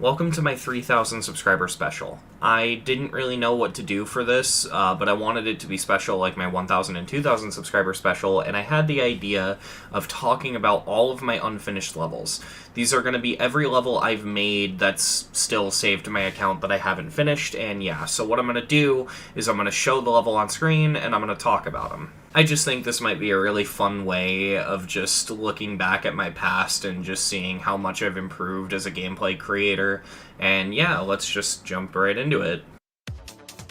Welcome to my 3,000 subscriber special. I didn't really know what to do for this, but I wanted it to be special like my 1,000 and 2,000 subscriber special, and I had the idea of talking about all of my unfinished levels. These are going to be every level I've made that's still saved to my account that I haven't finished, and yeah, so what I'm going to do is I'm going to show the level on screen, and I'm going to talk about them. I just think this might be a really fun way of just looking back at my past and just seeing how much I've improved as a gameplay creator. And yeah, let's just jump right into it.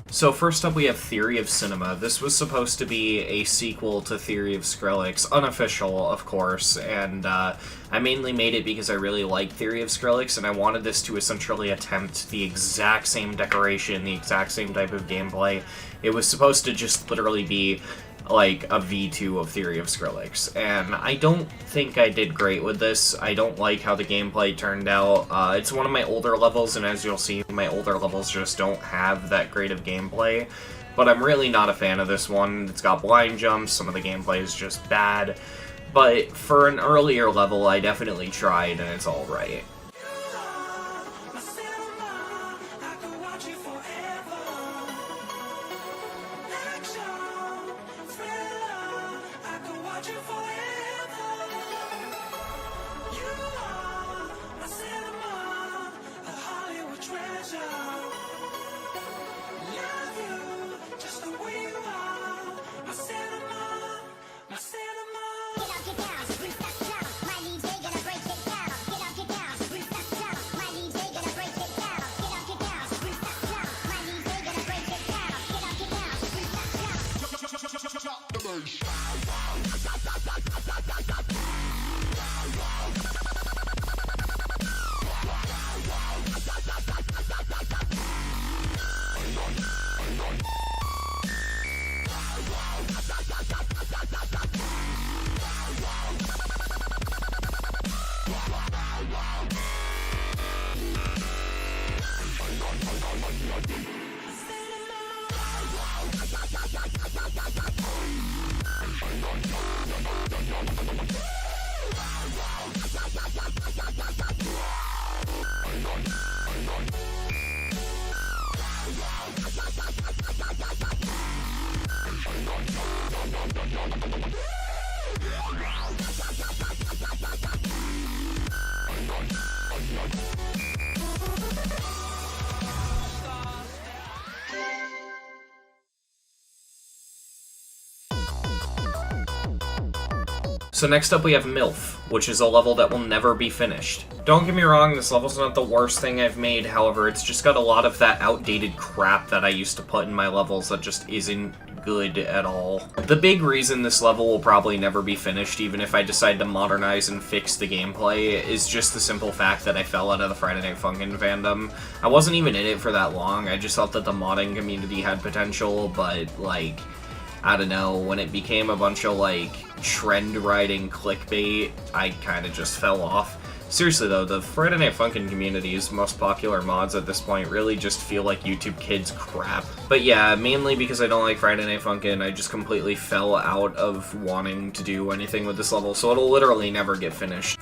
So first up we have Theory of Cinema. This was supposed to be a sequel to Theory of Skrillex, unofficial of course, and I mainly made it because I really like Theory of Skrillex and I wanted this to essentially attempt the exact same decoration, the exact same type of gameplay. It was supposed to just literally be like a V2 of Theory of Skrillex, and I don't think I did great with this. I don't like how the gameplay turned out. It's one of my older levels, and as you'll see, my older levels just don't have that great of gameplay, but I'm really not a fan of this one. It's got blind jumps, some of the gameplay is just bad, but for an earlier level, I definitely tried, and it's alright. So next up we have MILF, which is a level that will never be finished. Don't get me wrong, this level's not the worst thing I've made, however, it's just got a lot of that outdated crap that I used to put in my levels that just isn't good at all. The big reason this level will probably never be finished, even if I decide to modernize and fix the gameplay, is just the simple fact that I fell out of the Friday Night Funkin' fandom. I wasn't even in it for that long, I just thought that the modding community had potential, but, like, I don't know, when it became a bunch of, like, trend-riding clickbait, I kinda just fell off. Seriously though, the Friday Night Funkin' community's most popular mods at this point really just feel like YouTube Kids crap. But yeah, mainly because I don't like Friday Night Funkin', I just completely fell out of wanting to do anything with this level, so it'll literally never get finished.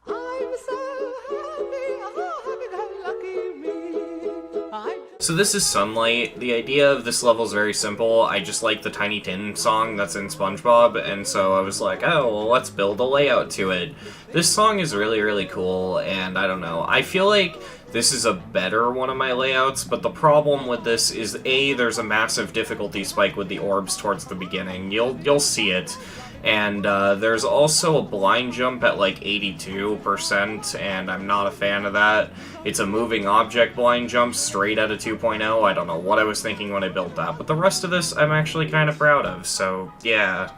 I'm so happy, oh, happy go lucky, So this is Sunlight. The idea of this level is very simple. I just like the Tiny Tin song that's in SpongeBob, and so I was like, oh, well, let's build a layout to it. This song is really, really cool, and I don't know. I feel like this is a better one of my layouts, but the problem with this is, A, there's a massive difficulty spike with the orbs towards the beginning. You'll see it. And there's also a blind jump at like 82%, and I'm not a fan of that. It's a moving object blind jump straight out of 2.0. I don't know what I was thinking when I built that, but the rest of this I'm actually kind of proud of, so yeah.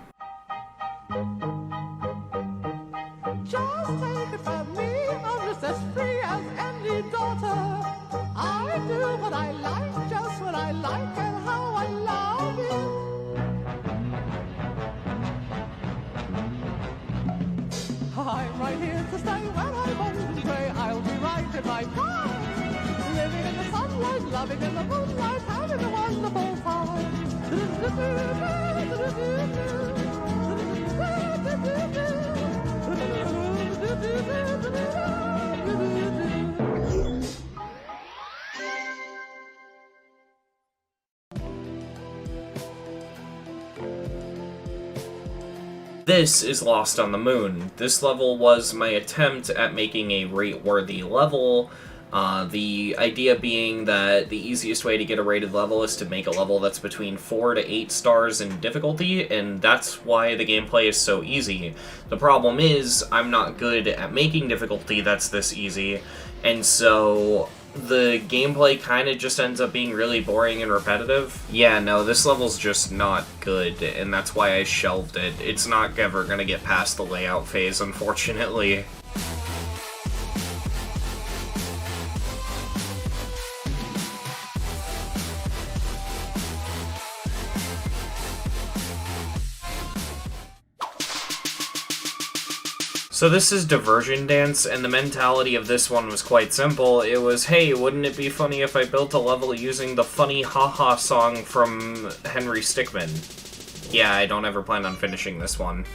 Just take it from me, I'm just as free as any daughter. I do what I like, just what I like, and how I love it. I'm right here to stay when I want to stay. I'll be right in my prime. Living in the sunlight, loving in the moonlight, having a wonderful time. This is Lost on the Moon. This level was my attempt at making a rate-worthy level. The idea being that the easiest way to get a rated level is to make a level that's between 4 to 8 stars in difficulty, and that's why the gameplay is so easy. The problem is, I'm not good at making difficulty that's this easy, and so the gameplay kind of just ends up being really boring and repetitive. Yeah, no, this level's just not good, and that's why I shelved it. It's not ever gonna get past the layout phase, unfortunately. So this is Diversion Dance, and the mentality of this one was quite simple. It was, hey, wouldn't it be funny if I built a level using the funny haha song from Henry Stickman? Yeah, I don't ever plan on finishing this one.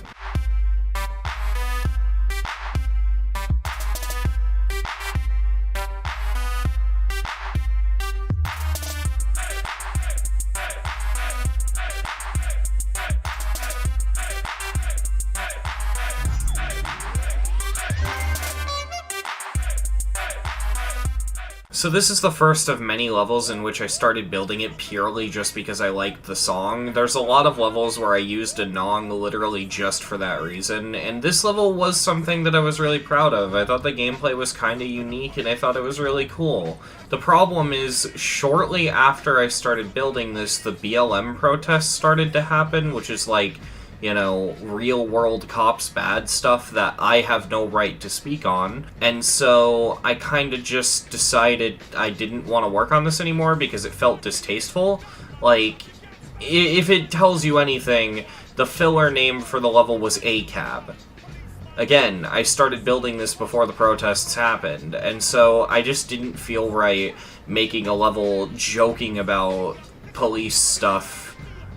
So this is the first of many levels in which I started building it purely just because I liked the song. There's a lot of levels where I used a Nong literally just for that reason, and this level was something that I was really proud of. I thought the gameplay was kinda unique, and I thought it was really cool. The problem is, shortly after I started building this, the BLM protests started to happen, which is like, you know, real-world cops bad stuff that I have no right to speak on. And so I kind of just decided I didn't want to work on this anymore because it felt distasteful. Like, if it tells you anything, the filler name for the level was Acab. Again, I started building this before the protests happened, and so I just didn't feel right making a level joking about police stuff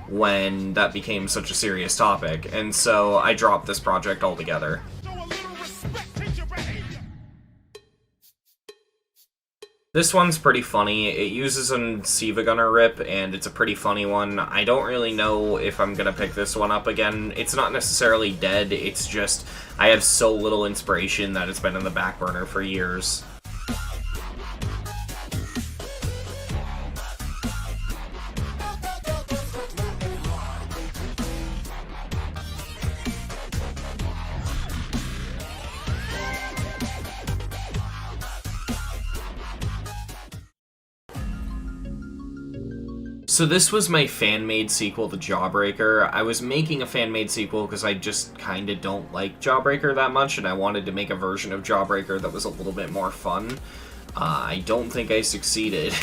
when that became such a serious topic, and so I dropped this project altogether. This one's pretty funny. It uses an Siva Gunner rip, and it's a pretty funny one. I don't really know if I'm gonna pick this one up again. It's not necessarily dead, it's just I have so little inspiration that it's been in the back burner for years. So this was my fan-made sequel to Jawbreaker. I was making a fan-made sequel because I just kinda don't like Jawbreaker that much, and I wanted to make a version of Jawbreaker that was a little bit more fun. I don't think I succeeded.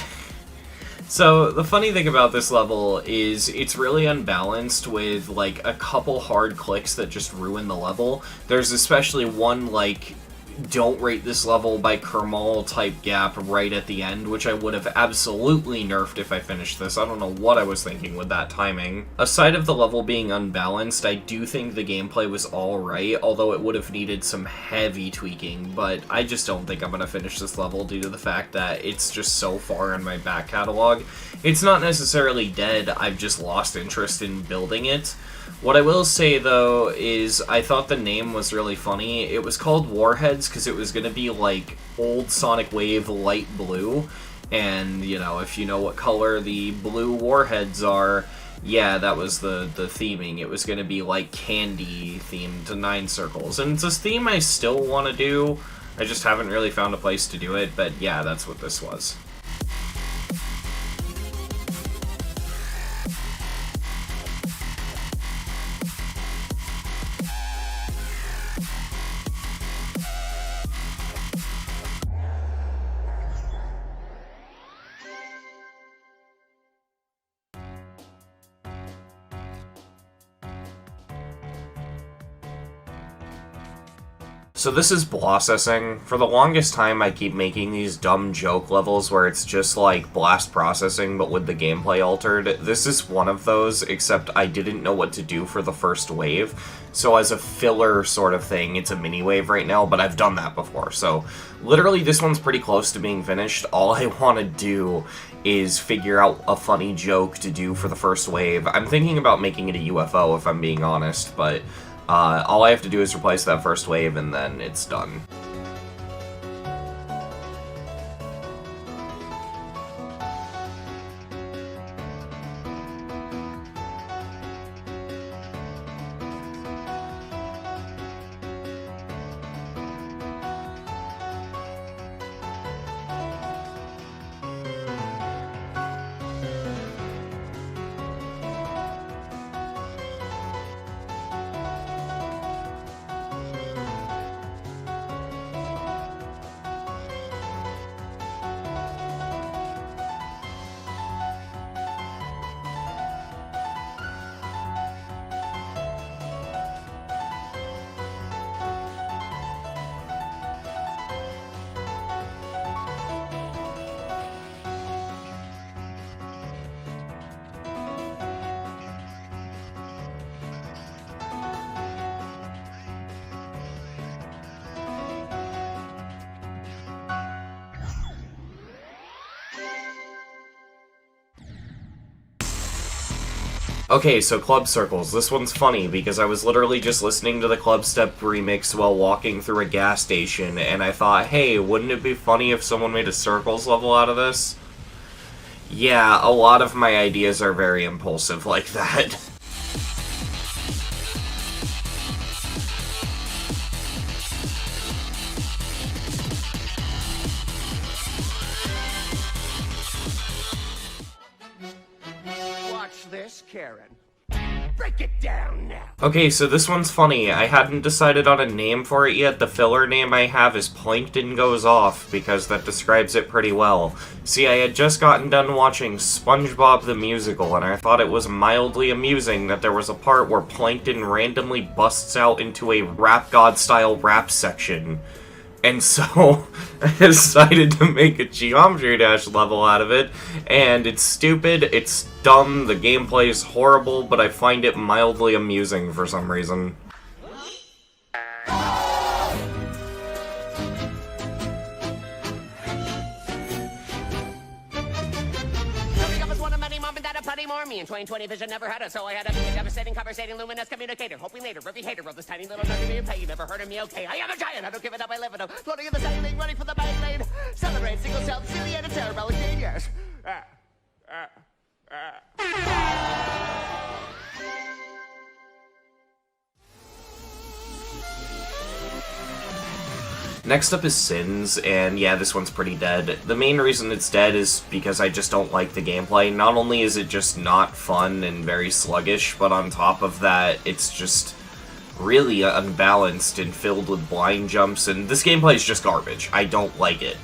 So, the funny thing about this level is it's really unbalanced with, like, a couple hard clicks that just ruin the level. There's especially one, like, don't rate this level by Kermal type gap right at the end, which I would have absolutely nerfed if I finished this. I don't know what I was thinking with that timing. Aside of the level being unbalanced, I do think the gameplay was alright, although it would have needed some heavy tweaking, but I just don't think I'm going to finish this level due to the fact that it's just so far in my back catalog. It's not necessarily dead, I've just lost interest in building it. What I will say, though, is I thought the name was really funny. It was called Warheads because it was going to be like old Sonic Wave light blue. And, you know, if you know what color the blue Warheads are, yeah, that was the theming. It was going to be like candy themed to 9 circles. And it's a theme I still want to do. I just haven't really found a place to do it. But yeah, that's what this was. So this is Blosessing. For the longest time, I keep making these dumb joke levels where it's just like blast processing, but with the gameplay altered. This is one of those, except I didn't know what to do for the first wave. So as a filler sort of thing, it's a mini wave right now, but I've done that before. So literally this one's pretty close to being finished. All I want to do is figure out a funny joke to do for the first wave. I'm thinking about making it a UFO if I'm being honest, but all I have to do is replace that first wave and then it's done. Okay, so Club Circles. This one's funny because I was literally just listening to the CircleStep remix while walking through a gas station, and I thought, hey, wouldn't it be funny if someone made a Circles level out of this? Yeah, a lot of my ideas are very impulsive like that. Karen. Break it down now. Okay, so this one's funny. I hadn't decided on a name for it yet. The filler name I have is Plankton Goes Off, because that describes it pretty well. See, I had just gotten done watching SpongeBob the Musical, and I thought it was mildly amusing that there was a part where Plankton randomly busts out into a Rap God-style rap section. And so, I decided to make a Geometry Dash level out of it, and it's stupid, it's dumb, the gameplay is horrible, but I find it mildly amusing for some reason. Me in 2020 vision never had it, so I had to be a devastating, conversating, luminous communicator. Hoping later, every hater of this tiny little nugget me pay. You never heard of me, okay? I am a giant, I don't give it up, I live it up. Floating in the sunny lane, running for the bike lane. Celebrate, single self, silly and a terror, relic, yes. Next up is Sins, and yeah, this one's pretty dead. The main reason it's dead is because I just don't like the gameplay. Not only is it just not fun and very sluggish, but on top of that, it's just really unbalanced and filled with blind jumps, and this gameplay is just garbage. I don't like it.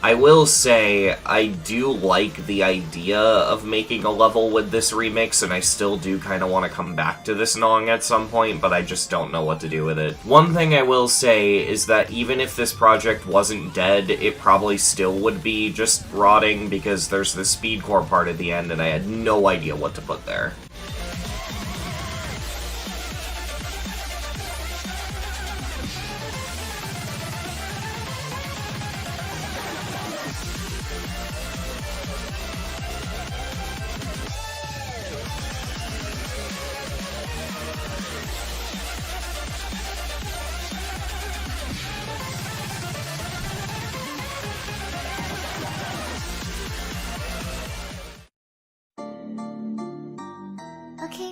I will say, I do like the idea of making a level with this remix, and I still do kind of want to come back to this song at some point, but I just don't know what to do with it. One thing I will say is that even if this project wasn't dead, it probably still would be just rotting, because there's the speedcore part at the end, and I had no idea what to put there.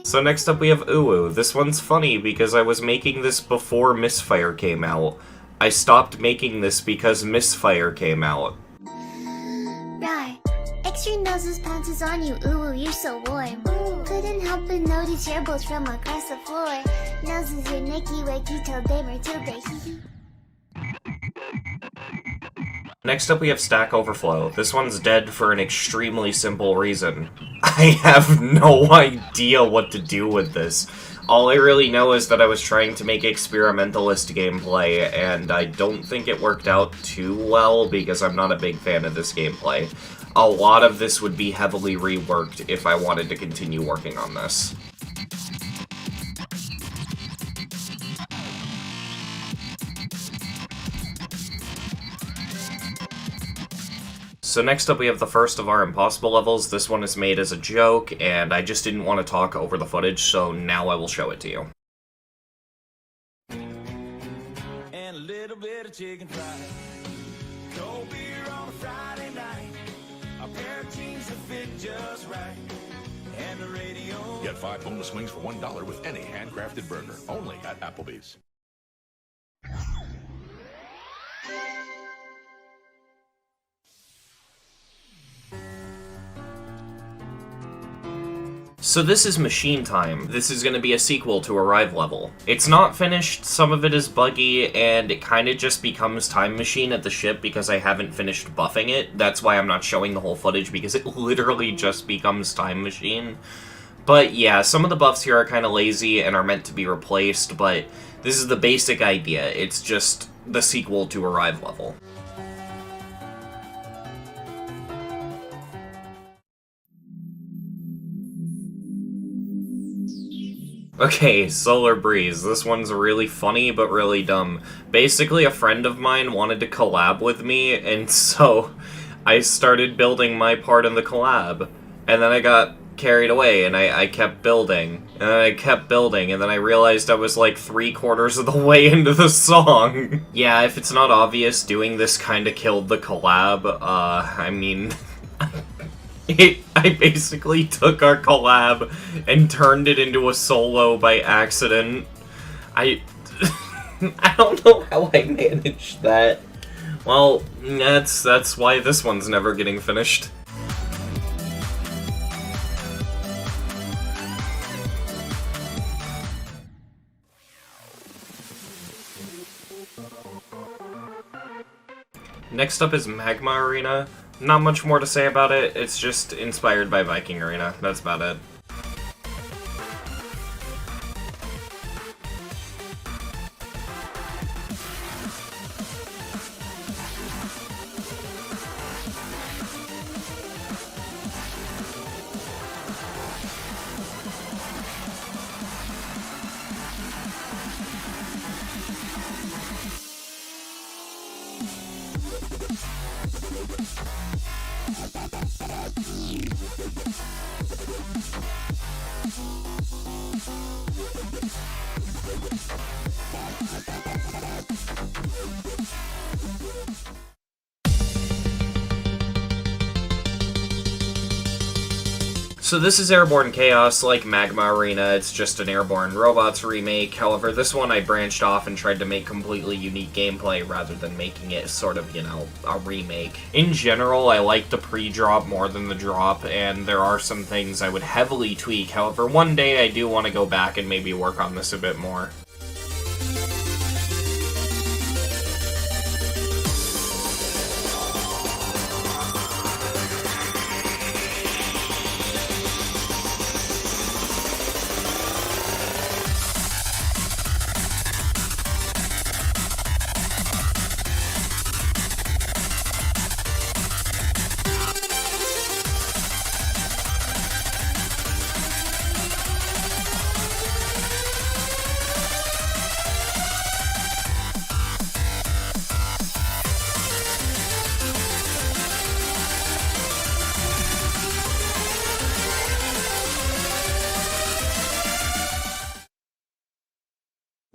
So next up we have Uwu. This one's funny because I was making this before Misfire came out. I stopped making this because Misfire came out. Right. Extra noses pounces on you, Uwu, you're so warm. Couldn't help but notice your bolts from across the floor. Noses are Nicky Wakey till Damer till day. Next up we have Stack Overflow. This one's dead for an extremely simple reason. I have no idea what to do with this. All I really know is that I was trying to make experimentalist gameplay, and I don't think it worked out too well because I'm not a big fan of this gameplay. A lot of this would be heavily reworked if I wanted to continue working on this. So next up we have the first of our impossible levels. This one is made as a joke, and I just didn't want to talk over the footage, so now I will show it to you. And a little bit of chicken fried. Cold beer on a Friday night. A pair of jeans that fit just right. And the radio. Get 5 boneless wings for $1 with any handcrafted burger. Only at Applebee's. So this is Machine Time. This is going to be a sequel to Arrive level. It's not finished, some of it is buggy, and it kind of just becomes Time Machine at the ship because I haven't finished buffing it. That's why I'm not showing the whole footage, because it literally just becomes Time Machine. But yeah, some of the buffs here are kind of lazy and are meant to be replaced, but this is the basic idea. It's just the sequel to Arrive level. Okay, Solar Breeze. This one's really funny, but really dumb. Basically, a friend of mine wanted to collab with me, and so I started building my part in the collab. And then I got carried away, and I kept building. And then I kept building, and then I realized I was like 3/4 of the way into the song. Yeah, if it's not obvious, doing this kinda killed the collab. I mean... I basically took our collab and turned it into a solo by accident. I don't know how I managed that. Well, that's why this one's never getting finished. Next up is Magma Arena. Not much more to say about it, it's just inspired by Viking Arena, that's about it. So this is Airborne Chaos, like Magma Arena, it's just an Airborne Robots remake. However, this one I branched off and tried to make completely unique gameplay rather than making it sort of, you know, a remake. In general, I like the pre-drop more than the drop, and there are some things I would heavily tweak. However, one day I do want to go back and maybe work on this a bit more.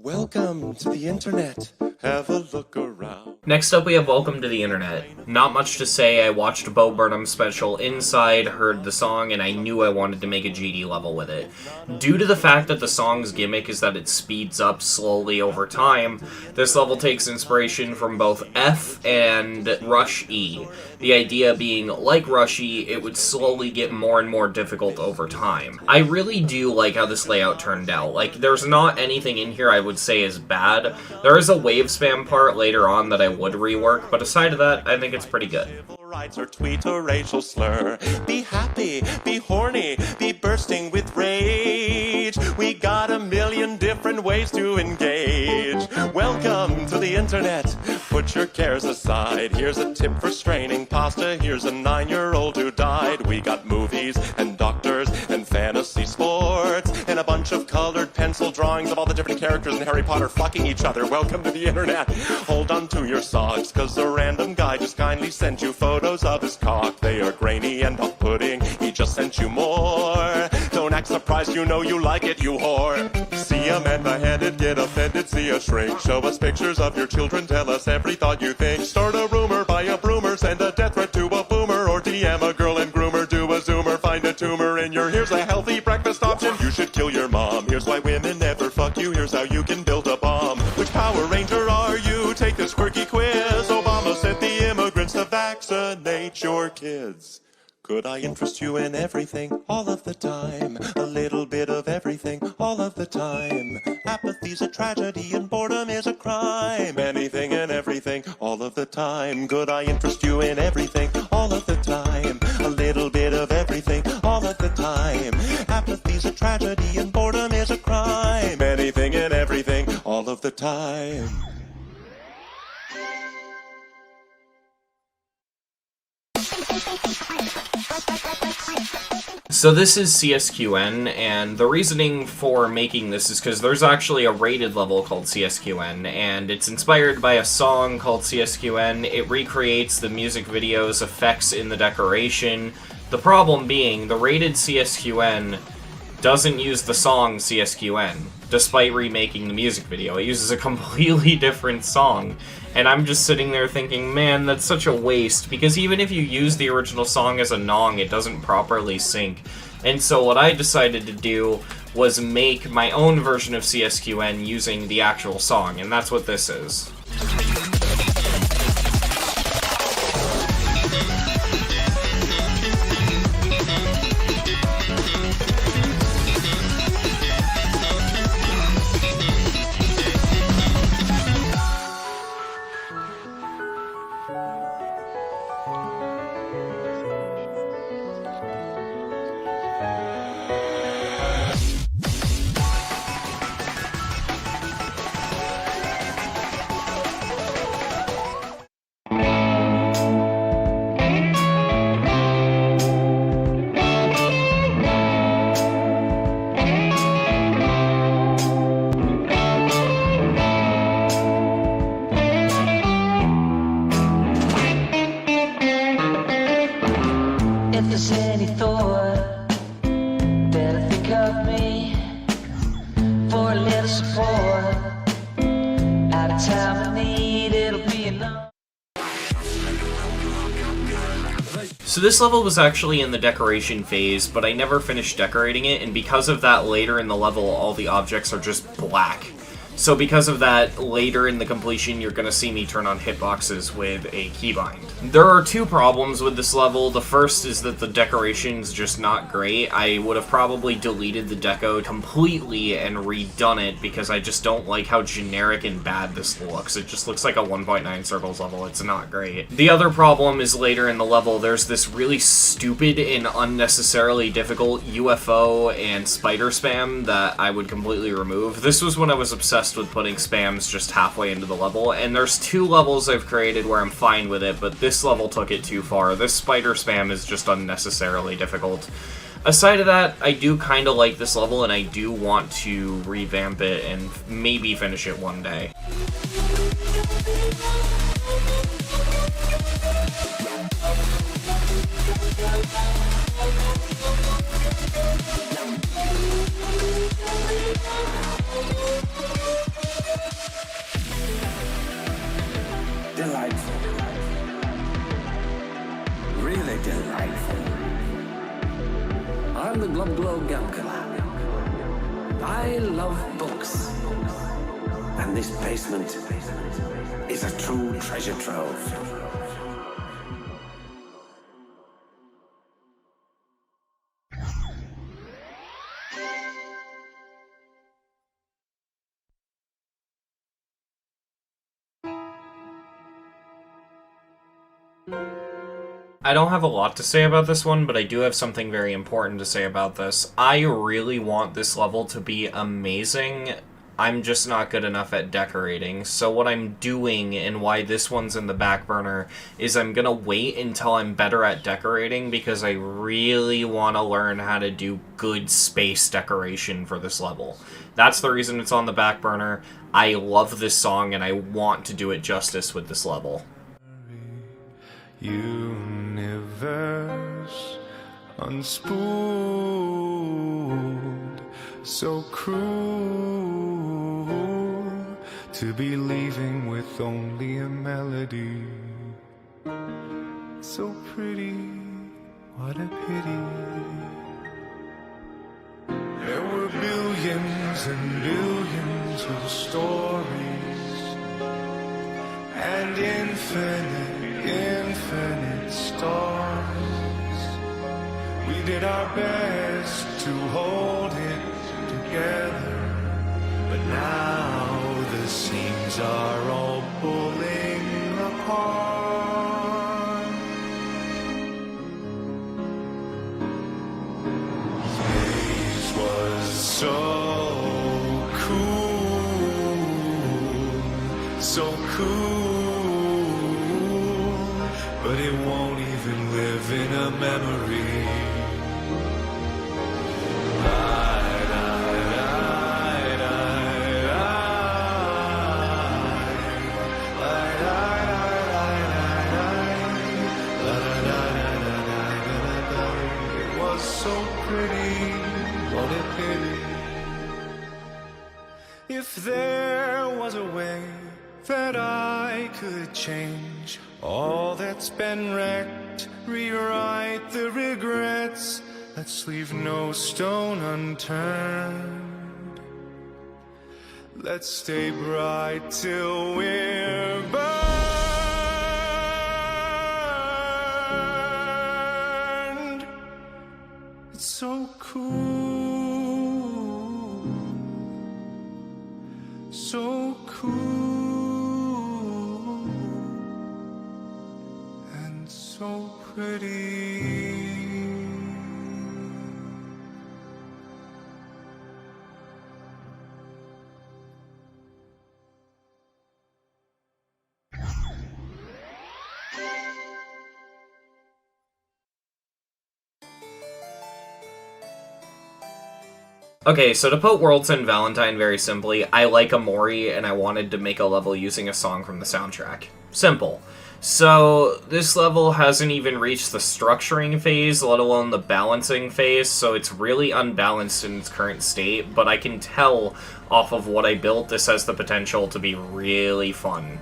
Welcome to the internet. Have a look around. Next up we have Welcome to the Internet. Not much to say, I watched Bo Burnham's special Inside, heard the song, and I knew I wanted to make a GD level with it. Due to the fact that the song's gimmick is that it speeds up slowly over time, this level takes inspiration from both F and Rush E. The idea being, like Rush E, it would slowly get more and more difficult over time. I really do like how this layout turned out. Like, there's not anything in here I would say is bad. There is a wave spam part later on that I would rework, but aside of that, I think it's pretty good. Rights or tweet a racial slur. Be happy, be horny, be bursting with rage. We got a million different ways to engage. Welcome to the internet. Put your cares aside. Here's a tip for straining pasta. Here's a 9-year-old who died. We got movies and doctors and fantasy sports and a bunch of colored pencil drawings of all the different characters in Harry Potter fucking each other. Welcome to the internet. Hold on to your socks, cause a random guy just kindly sent you photos of his cock. They are grainy and off-putting. He just sent you more. Don't act surprised, you know you like it, you whore. See a man beheaded, get offended, see a shrink. Show us pictures of your children, tell us every thought you think. Start a rumor, buy a broomer, send a death threat to a boomer, or DM a girl and groomer, do a zoomer, find a tumor in your here's a healthy breakfast option. You should kill your mom. Here's why women never fuck you. Here's how you can build a bomb. Which Power Ranger are you? Take this quirky quiz. Obama sent the immigrants to vaccinate your kids. Could I interest you in everything, all of the time? A little bit of everything, all of the time. Apathy's a tragedy and boredom is a crime. Anything and everything, all of the time. Could I interest you in everything, all of the time? A little bit of everything, all of the time. Apathy's a tragedy and boredom is a crime. Anything and everything, all of the time. So this is CSQN, and the reasoning for making this is because there's actually a rated level called CSQN, and it's inspired by a song called CSQN. It recreates the music video's effects in the decoration. The problem being, the rated CSQN doesn't use the song CSQN, despite remaking the music video. It uses a completely different song, and I'm just sitting there thinking, man, that's such a waste, because even if you use the original song as a nong, it doesn't properly sync. And so what I decided to do was make my own version of CSQN using the actual song, and that's what this is. So this level was actually in the decoration phase, but I never finished decorating it, and because of that, later in the level, all the objects are just black. So because of that, later in the completion, you're going to see me turn on hitboxes with a keybind. There are two problems with this level. The first is that the decoration's just not great. I would have probably deleted the deco completely and redone it because I just don't like how generic and bad this looks. It just looks like a 1.9 Circles level. It's not great. The other problem is later in the level, there's this really stupid and unnecessarily difficult UFO and spider spam that I would completely remove. This was when I was obsessed with putting spams just halfway into the level, and there's two levels I've created where I'm fine with it, but this level took it too far. This spider spam is just unnecessarily difficult. Aside of that, I do kind of like this level, and I do want to revamp it and maybe finish it one day. delightful. I'm the Glub Gamkala. I love books. And this basement is a true treasure trove. I don't have a lot to say about this one, but I do have something very important to say about this. I really want this level to be amazing. I'm just not good enough at decorating, so what I'm doing and why this one's in the back burner is I'm gonna wait until I'm better at decorating because I really want to learn how to do good space decoration for this level. That's the reason it's on the back burner. I love this song and I want to do it justice with this level. Universe unspooled, so cruel to be leaving with only a melody. So pretty, what a pity. There were billions and billions of stories and infinite stars. We did our best to hold it together, but now the seams are all pulling apart. Space was so cool, but it won't even live in a memory. It was so pretty, what a pity. If there was a way that I could change all that's been wrecked, rewrite the regrets, let's leave no stone unturned. Let's stay bright till we're burned. It's so cool, so cool. So pretty. Okay, so to put World's End Valentine very simply, I like Amori and I wanted to make a level using a song from the soundtrack. Simple. So, this level hasn't even reached the structuring phase, let alone the balancing phase, so it's really unbalanced in its current state, but I can tell off of what I built this has the potential to be really fun.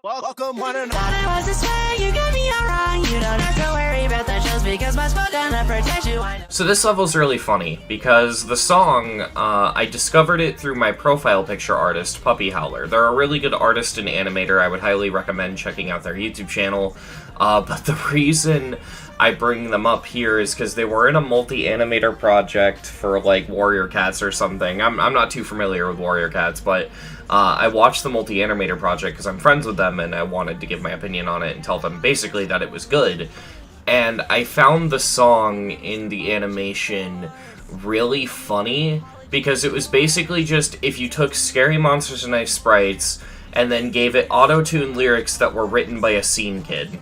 Welcome, one and all. Thought it was this way, you got me all wrong. You don't have to worry about that just because my spell gonna protect you. So this level's really funny, because the song, I discovered it through my profile picture artist, Puppy Howler. They're a really good artist and animator. I would highly recommend checking out their YouTube channel. But the reason I bring them up here is because they were in a multi-animator project for, like, Warrior Cats or something. I'm not too familiar with Warrior Cats, but I watched the multi-animator project because I'm friends with them, and I wanted to give my opinion on it and tell them basically that it was good. And I found the song in the animation really funny, because it was basically just if you took Scary Monsters and Ice sprites and then gave it auto-tuned lyrics that were written by a scene kid.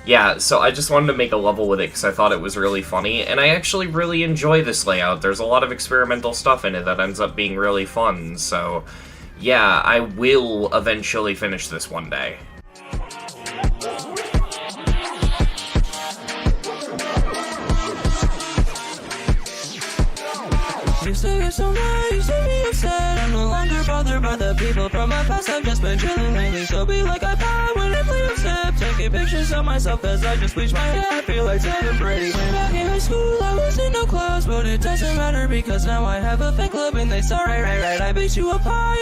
Yeah, so I just wanted to make a level with it because I thought it was really funny, and I actually really enjoy this layout. There's a lot of experimental stuff in it that ends up being really fun, so yeah, I will eventually finish this one day. Used to get so mad, used to be upset. I'm no longer bothered by the people from my past. I've just been chilling lately, so be like iPad when I play a step. Taking pictures of myself as I just bleach my hair. I feel like Tom Brady. When back in high school, I was in no class, but it doesn't matter because now I have a fan club and they say, right. I baked you a pie,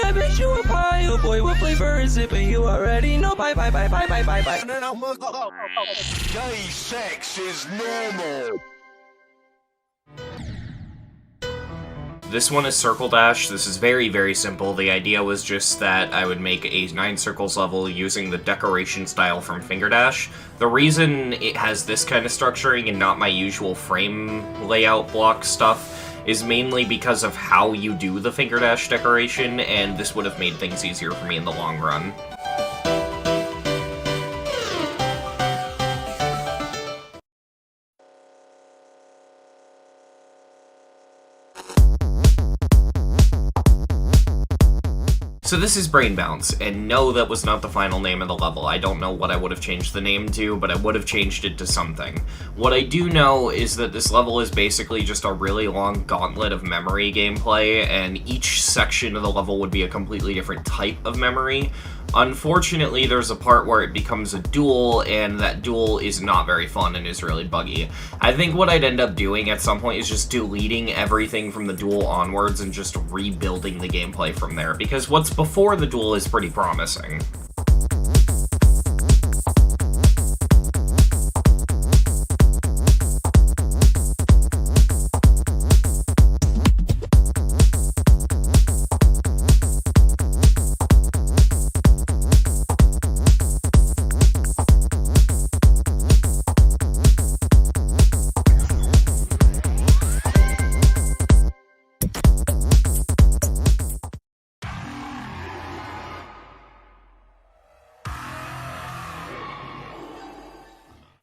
Oh boy, what flavor is it? But you already know. Bye. Gay sex is normal. This one is CircleDash. This is very, very simple. The idea was just that I would make a 9 circles level using the decoration style from Fingerdash. The reason it has this kind of structuring and not my usual frame layout block stuff is mainly because of how you do the Fingerdash decoration, and this would have made things easier for me in the long run. So this is BrainBounce, and no, that was not the final name of the level. I don't know what I would have changed the name to, but I would have changed it to something. What I do know is that this level is basically just a really long gauntlet of memory gameplay, and each section of the level would be a completely different type of memory. Unfortunately, there's a part where it becomes a duel, and that duel is not very fun and is really buggy. I think what I'd end up doing at some point is just deleting everything from the duel onwards and just rebuilding the gameplay from there, because what's before the duel is pretty promising.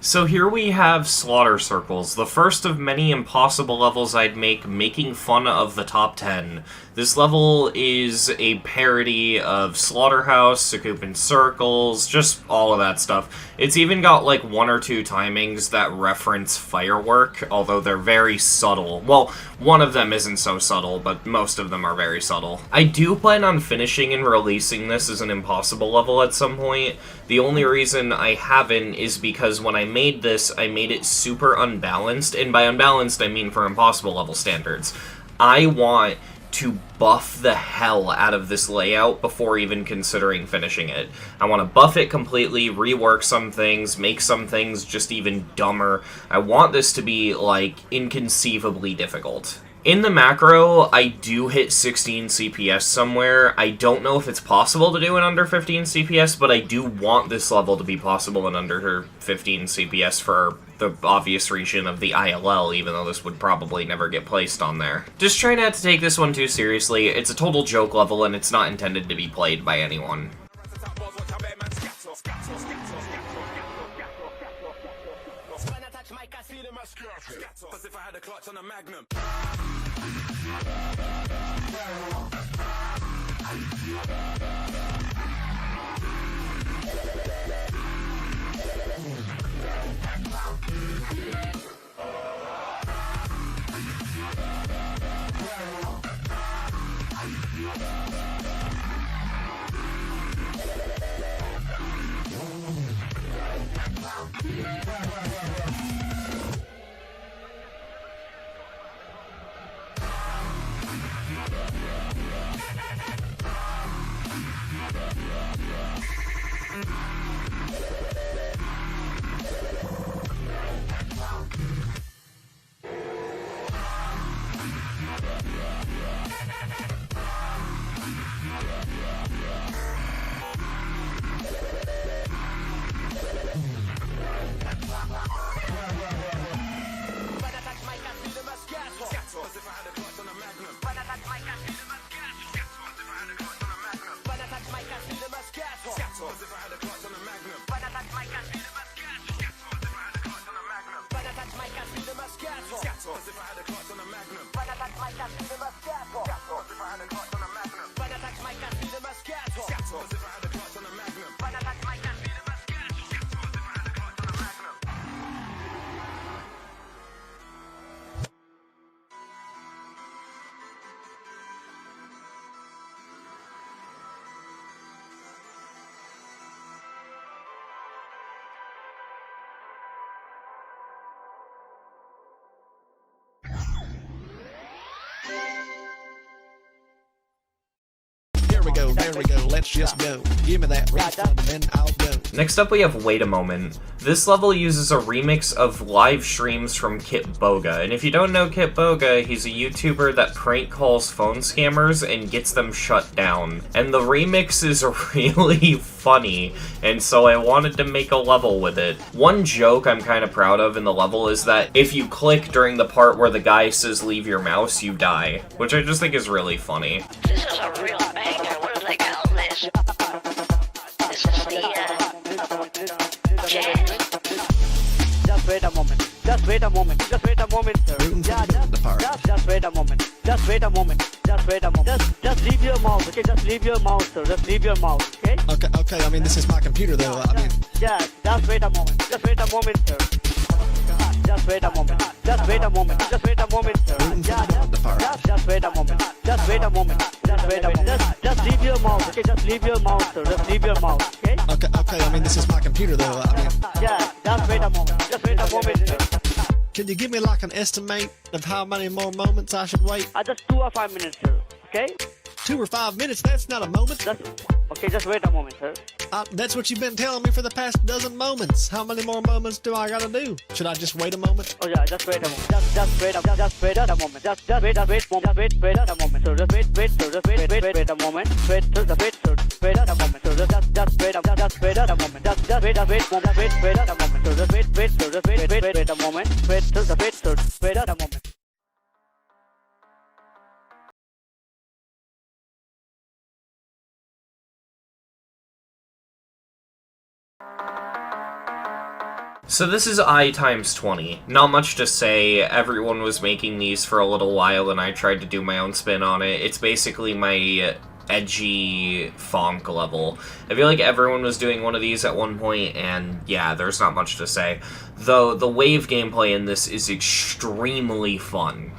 So here we have SlaughterCircles, the first of many impossible levels I'd make making fun of the top 10. This level is a parody of Slaughterhouse, Acab Circles, just all of that stuff. It's even got like 1 or 2 timings that reference Firework, although they're very subtle. Well, one of them isn't so subtle, but most of them are very subtle. I do plan on finishing and releasing this as an impossible level at some point. The only reason I haven't is because when I made this, I made it super unbalanced, and by unbalanced I mean for impossible level standards. I want to buff the hell out of this layout before even considering finishing it. I want to buff it completely, rework some things, make some things just even dumber. I want this to be, like, inconceivably difficult. In the macro, I do hit 16 CPS somewhere. I don't know if it's possible to do it under 15 CPS, but I do want this level to be possible in under 15 CPS for the obvious reason of the ILL, even though this would probably never get placed on there. Just try not to take this one too seriously. It's a total joke level, and it's not intended to be played by anyone. As if I had a clutch on a Magnum. There we go, let's just go. Give me that refund and I'll go. Next up we have Wait a Moment. This level uses a remix of live streams from Kit Boga, and if you don't know Kit Boga, he's a YouTuber that prank calls phone scammers and gets them shut down. And the remix is really funny, and so I wanted to make a level with it. One joke I'm kind of proud of in the level is that if you click during the part where the guy says leave your mouse, you die, which I just think is really funny. This is a real banger. What do they call this? This is the, jazz. Just wait a moment. Just wait a moment. Just wait a moment, sir. Yeah, just wait a moment. Just wait a moment. Just wait a moment. Just leave your mouse, okay? Just leave your mouse, sir. Just leave your mouse, okay? Okay, I mean, this is my computer, though. Yeah, just wait a moment. Just wait a moment, sir. Just wait a moment. Just wait a moment. Just wait a moment, sir. Yeah, just wait a moment. Just wait a moment. Just wait a moment. Just leave your mouse, okay? Just leave your mouse, sir. Just leave your mouse, okay? Okay, I mean, this is my computer, though. Yeah, just wait a moment. Just wait a moment, sir. Can you give me like an estimate of how many more moments I should wait? Just 2 or 5 minutes, sir. Okay? 2 or 5 minutes? That's not a moment. Okay, just wait a moment, sir. That's what you've been telling me for the past dozen moments. How many more moments do I gotta do? Should I just wait a moment? Oh yeah, just wait a moment. Just wait a moment. Just wait a moment. Just wait a moment. So just wait a moment. Wait a moment. So just wait a moment. Just wait a moment. So just wait a moment. Wait a moment. So just wait a moment. Wait a moment. So this is I times 20. Not much to say, everyone was making these for a little while and I tried to do my own spin on it. It's basically my edgy funk level. I feel like everyone was doing one of these at one point, and yeah, there's not much to say. Though the wave gameplay in this is extremely fun.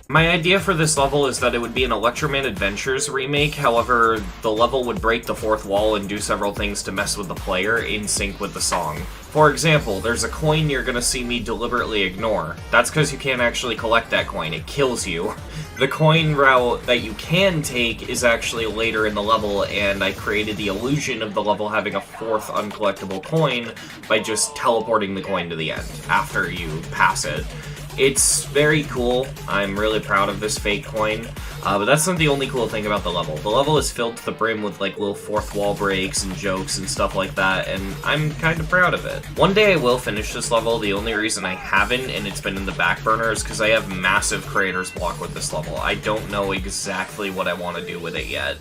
My idea for this level is that it would be an Electroman Adventures remake, however, the level would break the fourth wall and do several things to mess with the player in sync with the song. For example, there's a coin you're gonna see me deliberately ignore. That's because you can't actually collect that coin, it kills you. The coin route that you can take is actually later in the level, and I created the illusion of the level having a fourth uncollectible coin by just teleporting the coin to the end after you pass it. It's very cool. I'm really proud of this fake coin. But that's not the only cool thing about the level. The level is filled to the brim with like little fourth wall breaks and jokes and stuff like that, and I'm kind of proud of it. One day I will finish this level. The only reason I haven't, and it's been in the back burner, is because I have massive creator's block with this level. I don't know exactly what I want to do with it yet.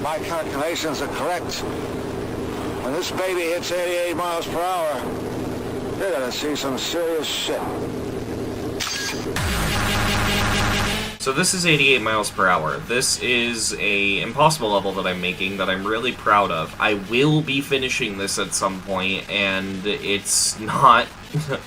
My calculations are correct. When this baby hits 88 miles per hour, you're gonna see some serious shit. So this is 88 miles per hour. This is a impossible level that I'm making that I'm really proud of. I will be finishing this at some point, and it's not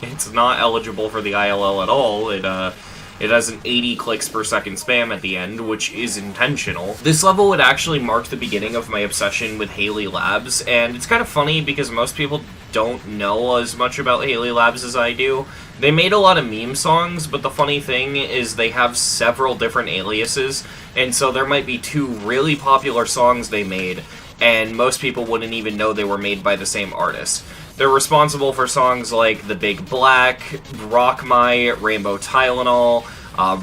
it's not eligible for the ILL at all. It has an 80 clicks per second spam at the end, which is intentional. This level would actually mark the beginning of my obsession with Haley Labs, and it's kind of funny because most people don't know as much about Haley Labs as I do. They made a lot of meme songs, but the funny thing is they have several different aliases, and so there might be 2 really popular songs they made, and most people wouldn't even know they were made by the same artist. They're responsible for songs like The Big Black, Rock My, Rainbow Tylenol,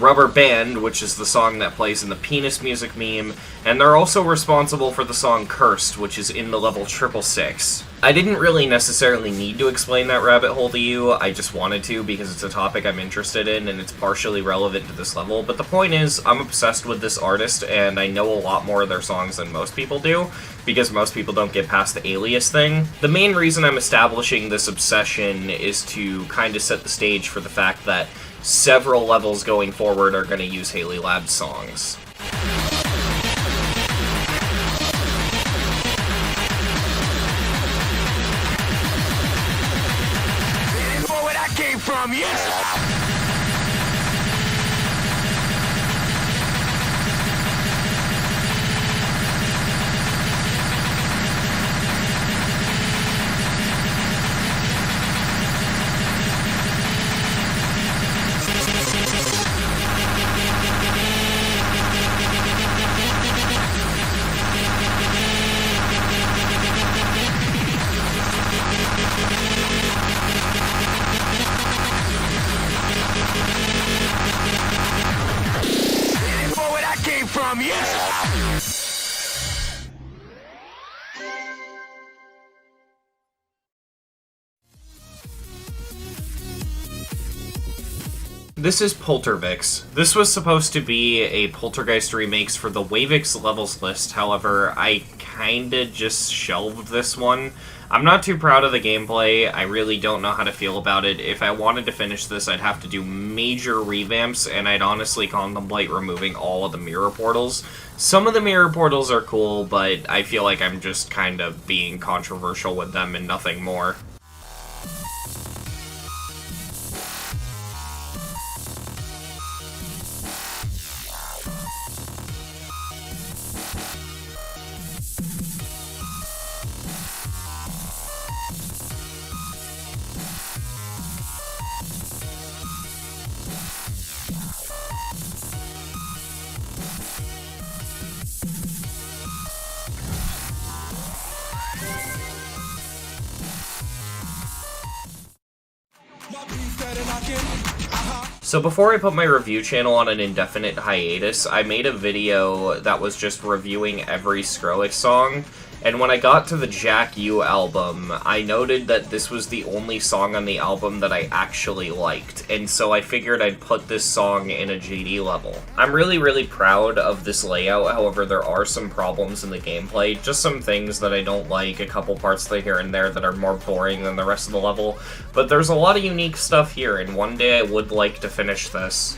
Rubber Band, which is the song that plays in the penis music meme, and they're also responsible for the song Cursed, which is in the level 666. I didn't really necessarily need to explain that rabbit hole to you, I just wanted to because it's a topic I'm interested in and it's partially relevant to this level, but the point is, I'm obsessed with this artist and I know a lot more of their songs than most people do, because most people don't get past the alias thing. The main reason I'm establishing this obsession is to kind of set the stage for the fact that several levels going forward are going to use Haley Labs songs. Where that came from, yes! This is Poltervix. This was supposed to be a Poltergeist remix for the Wavix levels list, however, I kinda just shelved this one. I'm not too proud of the gameplay, I really don't know how to feel about it. If I wanted to finish this, I'd have to do major revamps, and I'd honestly contemplate removing all of the mirror portals. Some of the mirror portals are cool, but I feel like I'm just kind of being controversial with them and nothing more. So before I put my review channel on an indefinite hiatus, I made a video that was just reviewing every Skrillex song, and when I got to the Jack U album, I noted that this was the only song on the album that I actually liked, and so I figured I'd put this song in a GD level. I'm really proud of this layout, however there are some problems in the gameplay, just some things that I don't like, a couple parts here and there that are more boring than the rest of the level, but there's a lot of unique stuff here, and one day I would like to finish this.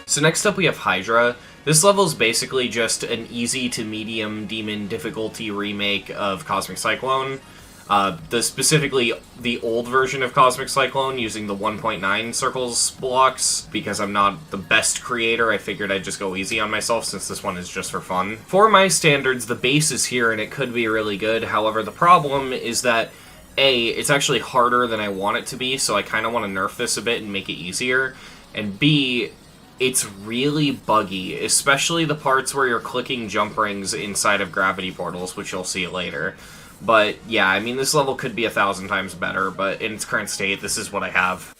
So next up we have Hydra. This level is basically just an easy to medium demon difficulty remake of Cosmic Cyclone. Specifically the old version of Cosmic Cyclone using the 1.9 circles blocks. Because I'm not the best creator, I figured I'd just go easy on myself since this one is just for fun. For my standards, the base is here and it could be really good. However, the problem is that A, it's actually harder than I want it to be, so I kind of want to nerf this a bit and make it easier. And B, it's really buggy, especially the parts where you're clicking jump rings inside of gravity portals, which you'll see later. But yeah, I mean, this level could be 1,000 times better, but in its current state, this is what I have.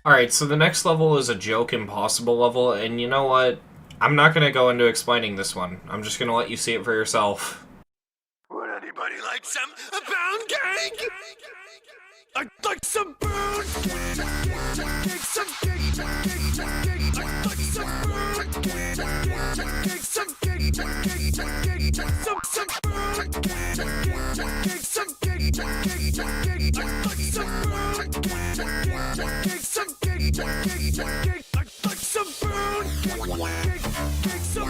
Alright, so the next level is a joke impossible level, and you know what? I'm not going to go into explaining this one. I'm just going to let you see it for yourself. Would anybody like some pound cake? I'd like some pound cake, some cake, I'd like some pound cake, some cake, some pound cake, some cake, I'd like some pound cake, some cake, I'd like some pound cake, some cake, I'd like some pound cake, some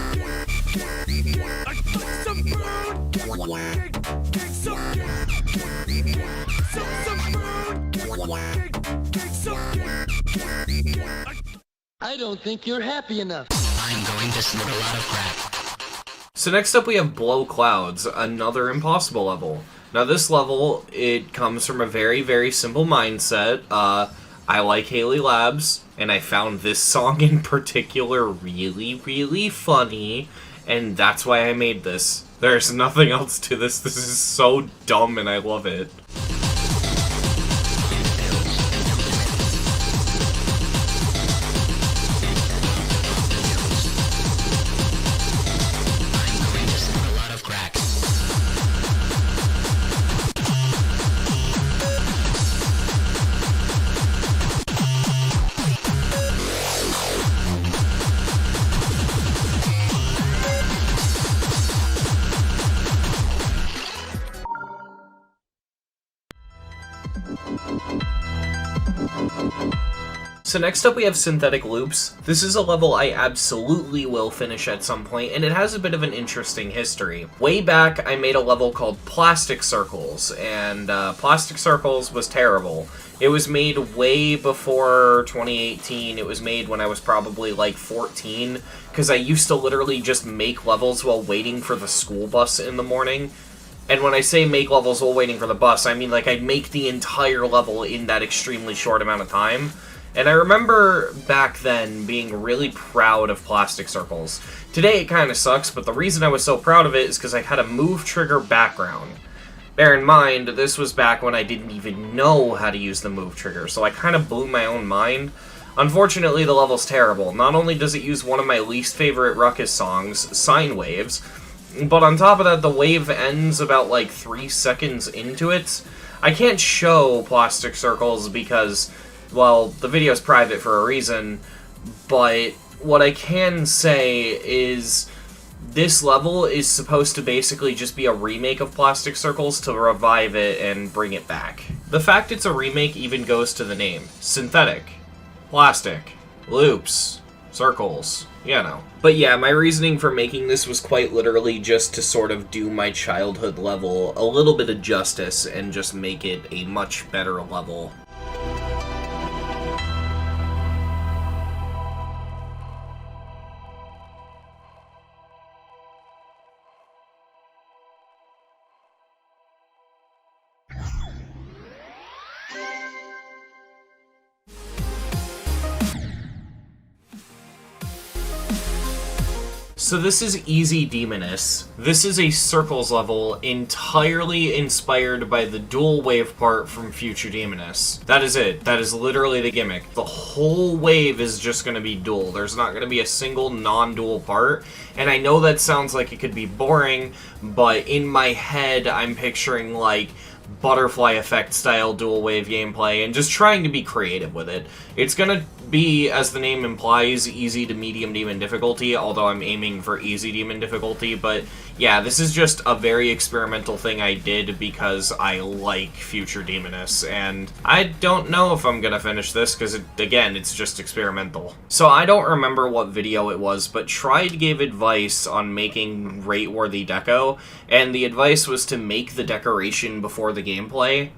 I don't think you're happy enough. I'm going to snip a lot of crap. So next up we have Blow Clouds, another impossible level. Now this level, it comes from a very simple mindset. I like Haley Labs, and I found this song in particular really, really funny, and that's why I made this. There's nothing else to this. This is so dumb, and I love it. So next up we have Synthetic Loops. This is a level I absolutely will finish at some point, and it has a bit of an interesting history. Way back, I made a level called Plastic Circles, and Plastic Circles was terrible. It was made way before 2018. It was made when I was probably like 14, because I used to literally just make levels while waiting for the school bus in the morning. And when I say make levels while waiting for the bus, I mean like I'd make the entire level in that extremely short amount of time. And I remember back then being really proud of Plastic Circles. Today it kind of sucks, but the reason I was so proud of it is because I had a move trigger background. Bear in mind, this was back when I didn't even know how to use the move trigger, so I kind of blew my own mind. Unfortunately, the level's terrible. Not only does it use one of my least favorite Ruckus songs, Sine Waves, but on top of that, the wave ends about like 3 seconds into it. I can't show Plastic Circles because, well, the video's private for a reason, but what I can say is this level is supposed to basically just be a remake of Plastic Circles to revive it and bring it back. The fact it's a remake even goes to the name. Synthetic. Plastic. Loops. Circles. You know. But yeah, my reasoning for making this was quite literally just to sort of do my childhood level a little bit of justice and just make it a much better level. So this is Easy Demoness. This is a Circles level entirely inspired by the dual wave part from Future Demoness. That is it. That is literally the gimmick. The whole wave is just going to be dual. There's not going to be a single non-dual part. And I know that sounds like it could be boring, but in my head I'm picturing like butterfly effect style dual wave gameplay and just trying to be creative with it. It's gonna be, as the name implies, easy to medium demon difficulty, although I'm aiming for easy demon difficulty, but yeah, this is just a very experimental thing I did because I like Future Demoness, and I don't know if I'm gonna finish this because, again, it's just experimental. So I don't remember what video it was, but Tried gave advice on making rate-worthy deco, and the advice was to make the decoration before the gameplay.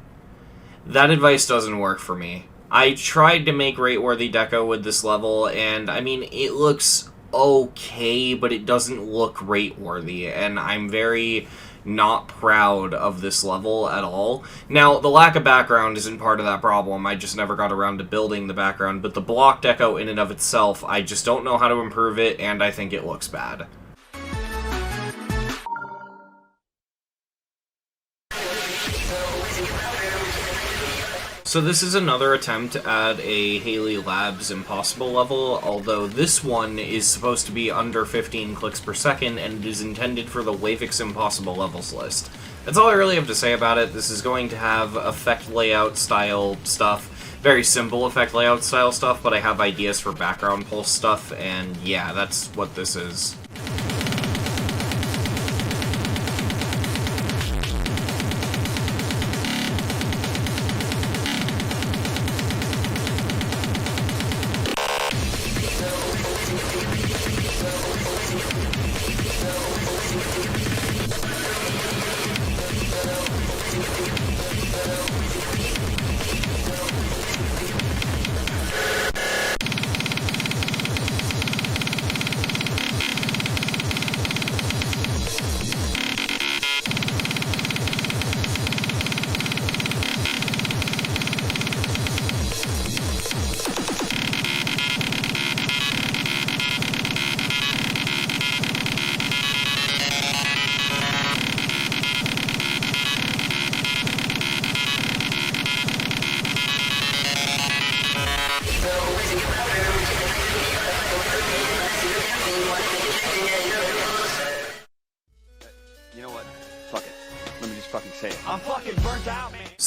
That advice doesn't work for me. I tried to make rate-worthy deco with this level, and I mean, it looks okay, but it doesn't look rate-worthy, and I'm very not proud of this level at all. Now, the lack of background isn't part of that problem. I just never got around to building the background, but the block deco in and of itself, I just don't know how to improve it, and I think it looks bad. So this is another attempt to add a Haley Labs Impossible level, although this one is supposed to be under 15 clicks per second, and it is intended for the Wavix Impossible levels list. That's all I really have to say about it. This is going to have effect layout style stuff, very simple effect layout style stuff, but I have ideas for background pulse stuff, and yeah, that's what this is.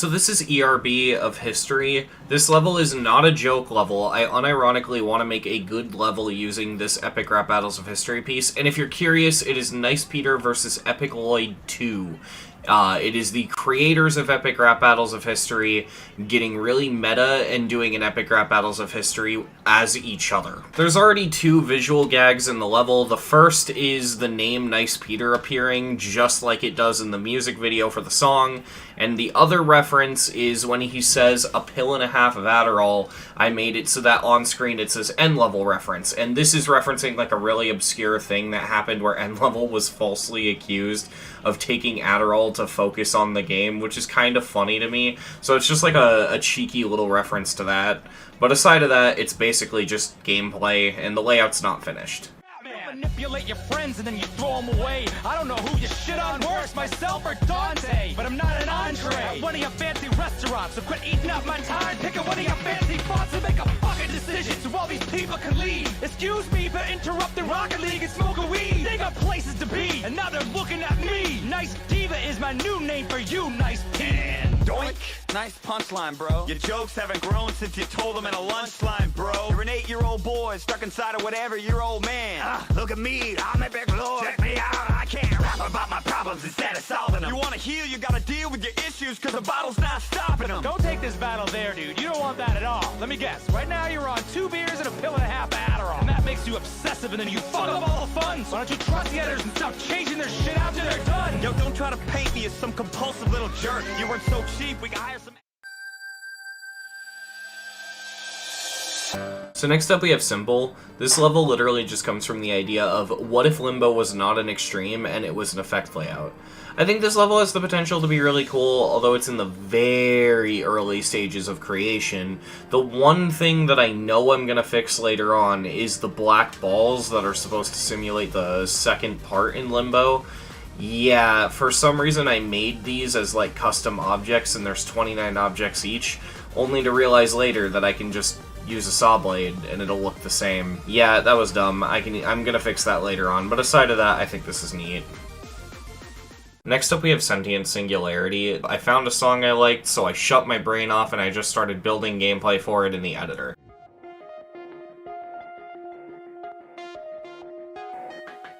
So this is ERB of History. This level is not a joke level. I unironically want to make a good level using this Epic Rap Battles of History piece. And if you're curious, it is Nice Peter versus Epic Lloyd 2. It is the creators of Epic Rap Battles of History getting really meta and doing an Epic Rap Battles of History as each other. There's already 2 visual gags in the level. The first is the name Nice Peter appearing just like it does in the music video for the song, and the other reference is when he says a pill and a half of Adderall, I made it so that on screen it says End Level reference, and this is referencing like a really obscure thing that happened where End Level was falsely accused of taking Adderall to focus on the game, which is kind of funny to me. So it's just like a cheeky little reference to that. But aside of that, it's basically just gameplay, and the layout's not finished. Manipulate your friends and then you throw them away. I don't know who you shit on worse, myself or Dante. But I'm not an entree at one of your fancy restaurants, so quit eating up my time. Pick up one of your fancy fonts and make a fucking decision so all these people can leave. Excuse me for interrupting Rocket League and smoking weed. They got places to be, and now they're looking at me. Nice Diva is my new name for you, Nice Peter. Doink. Nice punchline, bro. Your jokes haven't grown since you told them in a lunchline, bro. You're an 8-year-old boy stuck inside of whatever year old man. Look at me, I'm a big lord. Check me out, I can't rap about my problems instead of solving them. You wanna heal, you gotta deal with your issues, cause the bottle's not stopping them. Don't take this battle there, dude. You don't want that at all. Let me guess. Right now you're on 2 beers and a pill and a half of Adderall. And that makes you obsessive and then you fuck up all the fun. Why don't you trust the editors and stop changing their shit after they're done? Yo, don't try to paint me as some compulsive little jerk. You weren't so cheap, we can hire some... So next up we have Simple. This level literally just comes from the idea of what if Limbo was not an extreme and it was an effect layout. I think this level has the potential to be really cool, although it's in the very early stages of creation. The one thing that I know I'm gonna fix later on is the black balls that are supposed to simulate the second part in Limbo. Yeah, for some reason I made these as like custom objects, and there's 29 objects each, only to realize later that I can just use a saw blade and it'll look the same. Yeah, that was dumb. I'm gonna fix that later on, but aside of that, I think this is neat. Next up we have Sentient Singularity. I found a song I liked, so I shut my brain off and I just started building gameplay for it in the editor.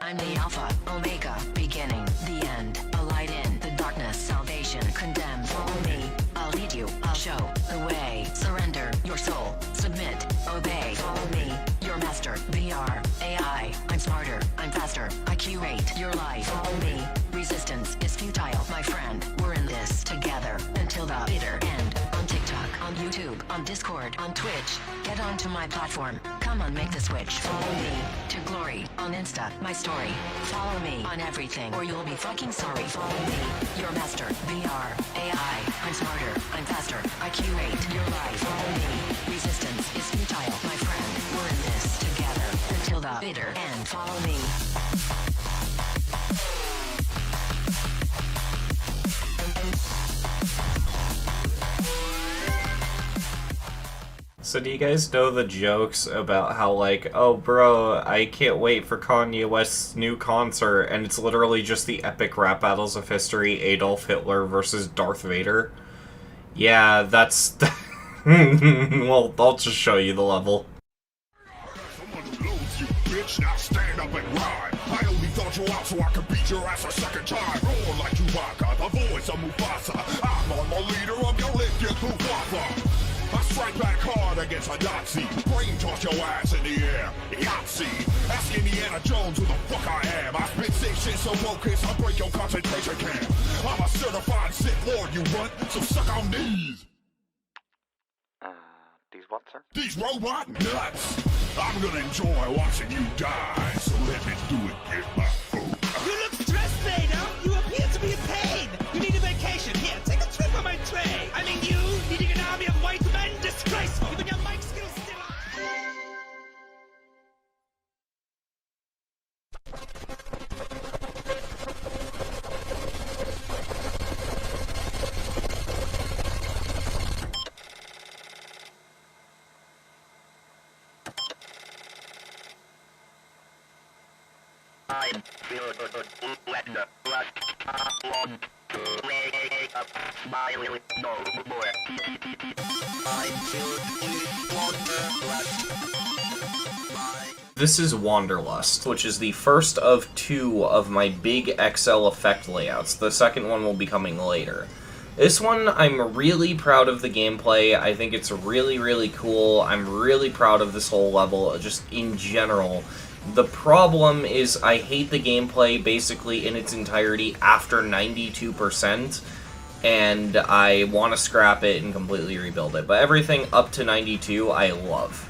I'm the Alpha, Omega, beginning, the end, a light in the darkness, salvation, condemned, follow me, I'll lead you, I'll show the way, surrender your soul, submit, obey, follow me, your master, VR, AI, I'm smarter, I'm faster, I curate your life, follow me, resistance is futile, my friend, we're in this together, until the bitter end, on TikTok, on YouTube, on Discord, on Twitch, get onto my platform, come on make the switch, follow me, to glory, on Insta, my story, follow me on everything, or you'll be fucking sorry, follow me, your master, VR, AI, I'm smarter, I'm faster, I curate your life, follow me, resistance is futile, my friend, we're in this together, until the bitter end, follow me. So do you guys know the jokes about how like, oh bro, I can't wait for Kanye West's new concert, and it's literally just the epic rap battles of history, Adolf Hitler versus Darth Vader? Yeah, that's... well, I'll just show you the level. Bitch, now stand up and ride. I only thought you out so I could beat your ass a second time. Roar like Chewbacca, the voice of Mufasa. I'm on the leader of your lift, you Luftwaffe. I strike back hard against a Nazi. Brain toss your ass in the air. Yahtzee. Ask Indiana Jones who the fuck I am. I spit sick shit so focused I break your concentration camp. I'm a certified Sith Lord, you runt, so suck on these. These what, sir? These robot nuts. I'm gonna enjoy watching you die, so let me do it, get my food. You look stressed, Vader. You appear to be in pain. You need a vacation. Here, take a trip on my tray. I mean, you leading an army of white men, disgraceful. Even your mic skills still This is WanderLust, which is the first of 2 of my big XL effect layouts. The second one will be coming later. This one, I'm really proud of the gameplay. I think it's really, really cool. I'm really proud of this whole level, just in general. The problem is I hate the gameplay basically in its entirety after 92%, and I want to scrap it and completely rebuild it. But everything up to 92, I love.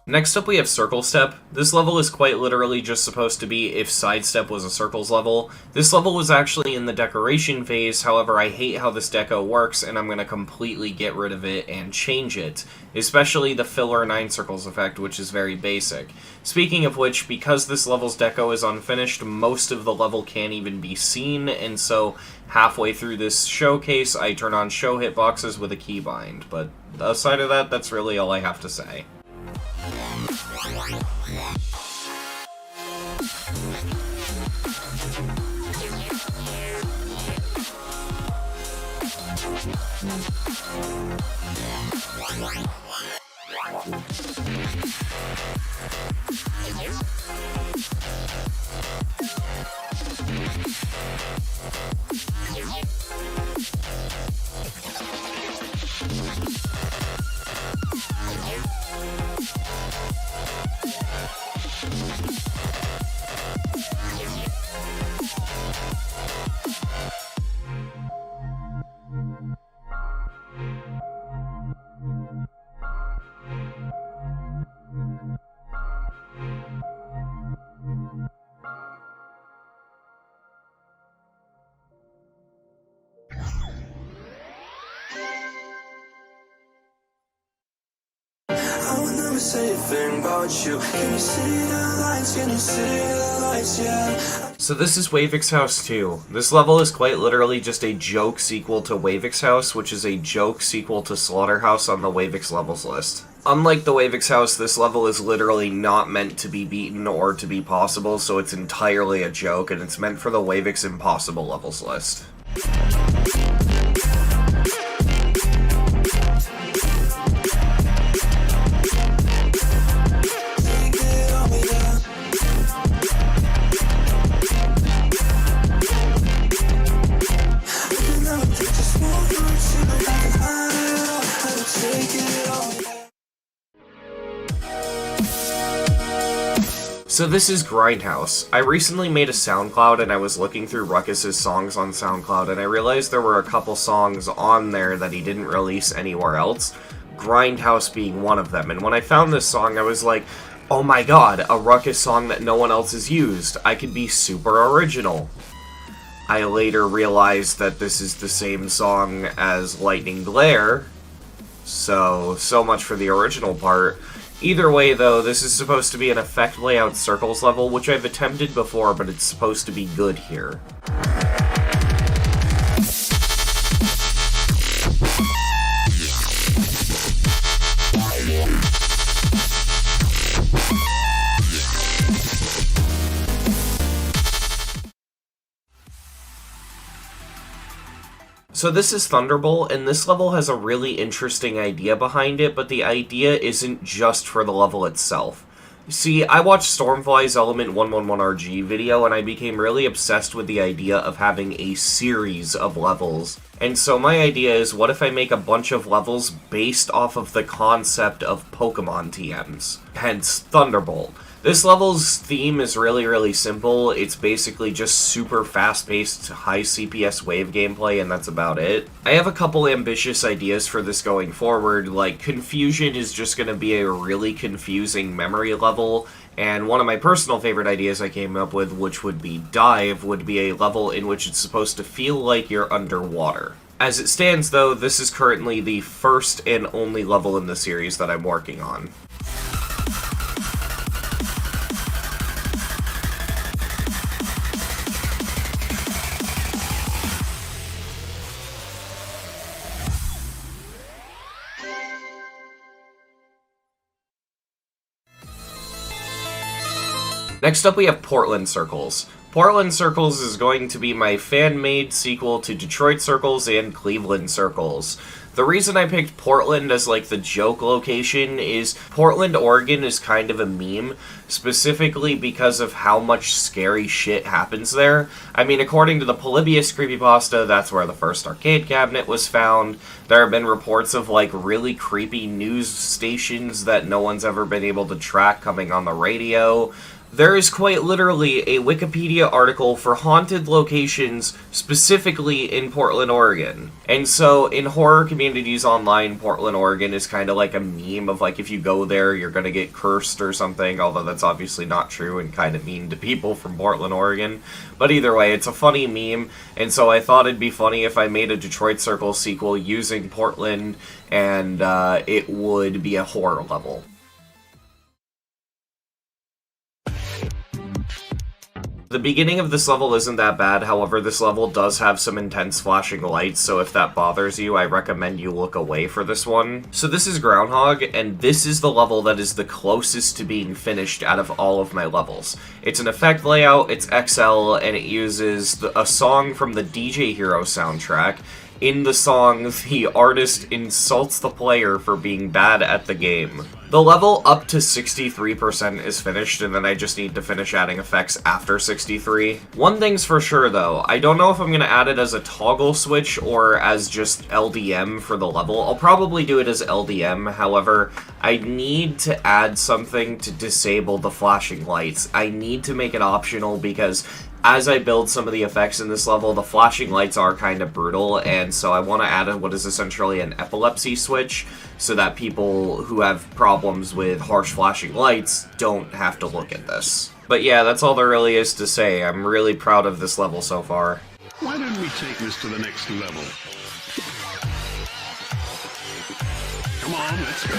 Next up we have CircleStep. This level is quite literally just supposed to be if Sidestep was a Circles level. This level was actually in the decoration phase, however I hate how this deco works and I'm going to completely get rid of it and change it. Especially the filler 9 circles effect, which is very basic. Speaking of which, because this level's deco is unfinished, most of the level can't even be seen, and so halfway through this showcase I turn on show hitboxes with a keybind. But aside of that, that's really all I have to say. Say a thing about you. Can you see the lights? Can you see the lights? Yeah. So this is Wavixhouse 2. This level is quite literally just a joke sequel to Wavixhouse, which is a joke sequel to Slaughterhouse on the Wavix levels list. Unlike the Wavixhouse, this level is literally not meant to be beaten or to be possible, so it's entirely a joke, and it's meant for the Wavix Impossible levels list. So this is Grindhouse. I recently made a SoundCloud and I was looking through Ruckus's songs on SoundCloud and I realized there were a couple songs on there that he didn't release anywhere else, Grindhouse being one of them. And when I found this song, I was like, oh my god, a Ruckus song that no one else has used. I could be super original. I later realized that this is the same song as Lightning Glare, so much for the original part. Either way, though, this is supposed to be an effect layout circles level, which I've attempted before, but it's supposed to be good here. So this is Thunderbolt, and this level has a really interesting idea behind it, but the idea isn't just for the level itself. See, I watched Stormfly's Element 111RG video, and I became really obsessed with the idea of having a series of levels. And so my idea is, what if I make a bunch of levels based off of the concept of Pokemon TMs? Hence, Thunderbolt. This level's theme is really simple. It's basically just super fast-paced, high CPS wave gameplay, and that's about it. I have a couple ambitious ideas for this going forward, like Confusion is just going to be a really confusing memory level, and one of my personal favorite ideas I came up with, which would be Dive, would be a level in which it's supposed to feel like you're underwater. As it stands, though, this is currently the first and only level in the series that I'm working on. Next up we have Portland Circles. Portland Circles is going to be my fan-made sequel to Detroit Circles and Cleveland Circles. The reason I picked Portland as like the joke location is Portland, Oregon is kind of a meme, specifically because of how much scary shit happens there. I mean, according to the Polybius creepypasta, that's where the first arcade cabinet was found. There have been reports of like really creepy news stations that no one's ever been able to track coming on the radio. There is quite literally a Wikipedia article for haunted locations specifically in Portland, Oregon. And so in horror communities online, Portland, Oregon is kind of like a meme of like if you go there, you're going to get cursed or something, although that's obviously not true and kind of mean to people from Portland, Oregon. But either way, it's a funny meme, and so I thought it'd be funny if I made a Detroit Circles sequel using Portland, and it would be a horror level. The beginning of this level isn't that bad, however this level does have some intense flashing lights, so if that bothers you, I recommend you look away for this one. So this is Groundhog, and this is the level that is the closest to being finished out of all of my levels. It's an effect layout, it's XL, and it uses a song from the DJ Hero soundtrack. In the song, the artist insults the player for being bad at the game. The level up to 63% is finished, and then I just need to finish adding effects after 63. One thing's for sure though, I don't know if I'm going to add it as a toggle switch or as just LDM for the level. I'll probably do it as LDM, however, I need to add something to disable the flashing lights. I need to make it optional because as I build some of the effects in this level, the flashing lights are kind of brutal, and so I want to add what is essentially an epilepsy switch so that people who have problems with harsh flashing lights don't have to look at this. But yeah, that's all there really is to say. I'm really proud of this level so far. Why don't we take this to the next level? Come on, let's go.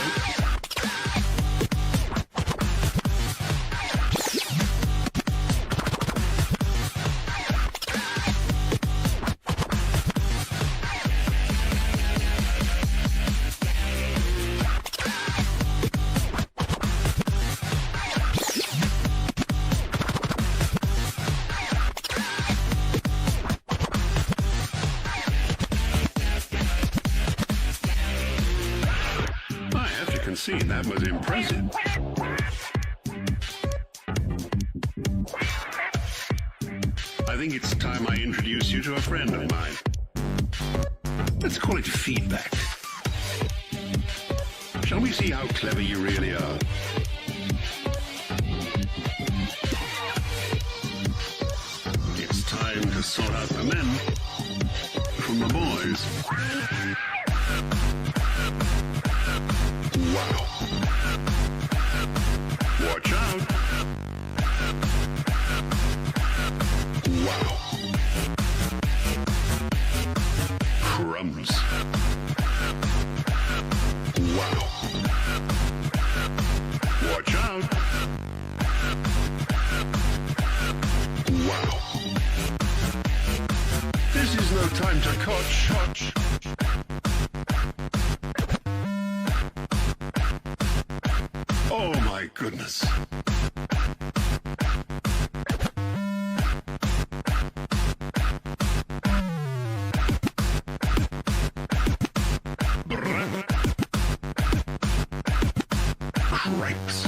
That was impressive. I think it's time I introduce you to a friend of mine. Let's call it feedback. Shall we see how clever you really are? time to sort out the men from the boys. Wow. Watch out. Wow. Crumbs. Wow. Watch out. Wow. This is no time to coach. Oh my goodness. Cripes.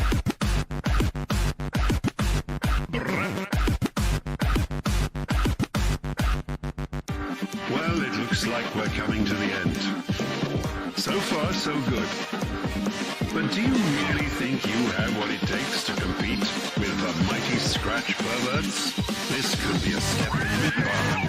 Well, it looks like we're coming to the end. So far, so good. But do you really think you have what it takes to compete with the mighty scratch perverts? This could be a step too far.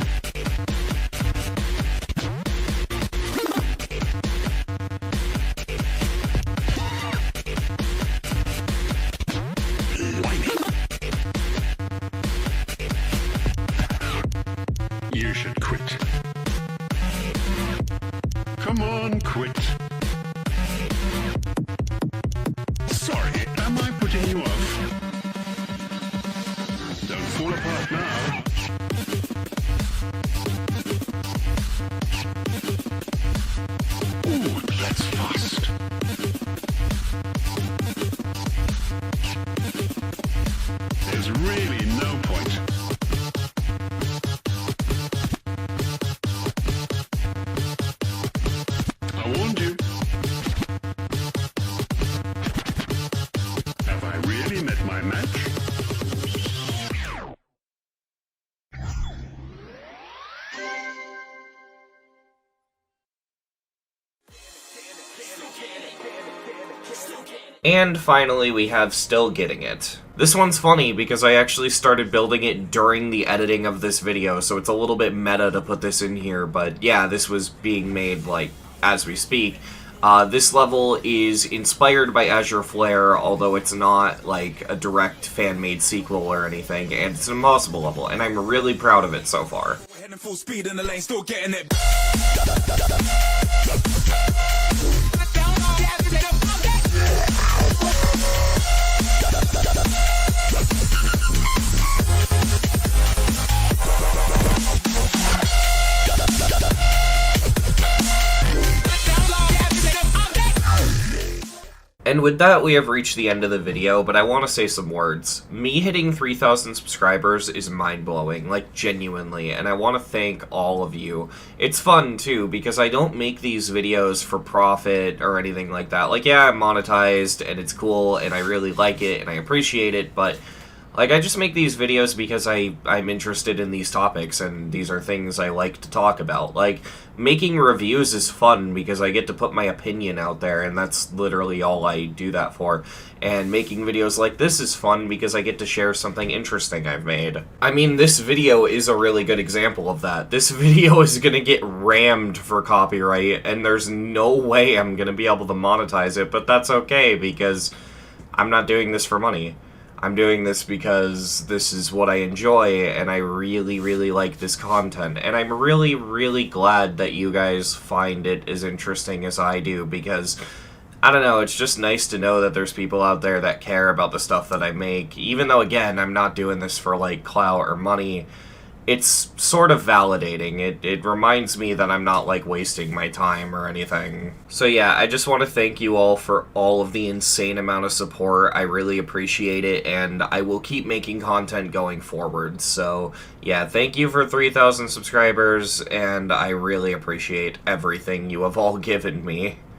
You should quit. Come on, quit. Sorry, am I putting you off? Don't fall apart now. Ooh, that's fast. There's really no point. I warned you. Have I really met my match? And finally, we have Still Getting It. This one's funny because I actually started building it during the editing of this video, so it's a little bit meta to put this in here, but yeah, this was being made, like, as we speak. This level is inspired by Azure Flare, although it's not, like, a direct fan-made sequel or anything, and it's an impossible level, and I'm really proud of it so far. We're heading full speed in the lane, still getting it. And with that, we have reached the end of the video, but I want to say some words. Me hitting 3,000 subscribers is mind-blowing, like, genuinely, and I want to thank all of you. It's fun, too, because I don't make these videos for profit or anything like that. Like, yeah, I'm monetized, and it's cool, and I really like it, and I appreciate it, but like, I just make these videos because I'm interested in these topics, and these are things I like to talk about. Like, making reviews is fun because I get to put my opinion out there, and that's literally all I do that for. And making videos like this is fun because I get to share something interesting I've made. I mean, this video is a really good example of that. This video is gonna get rammed for copyright, and there's no way I'm gonna be able to monetize it, but that's okay because I'm not doing this for money. I'm doing this because this is what I enjoy, and I really, really like this content. And I'm really, really glad that you guys find it as interesting as I do, because, I don't know, it's just nice to know that there's people out there that care about the stuff that I make. Even though, again, I'm not doing this for, like, clout or money, it's sort of validating. It reminds me that I'm not, like, wasting my time or anything. So yeah, I just want to thank you all for all of the insane amount of support. I really appreciate it, and I will keep making content going forward. So yeah, thank you for 3,000 subscribers, and I really appreciate everything you have all given me.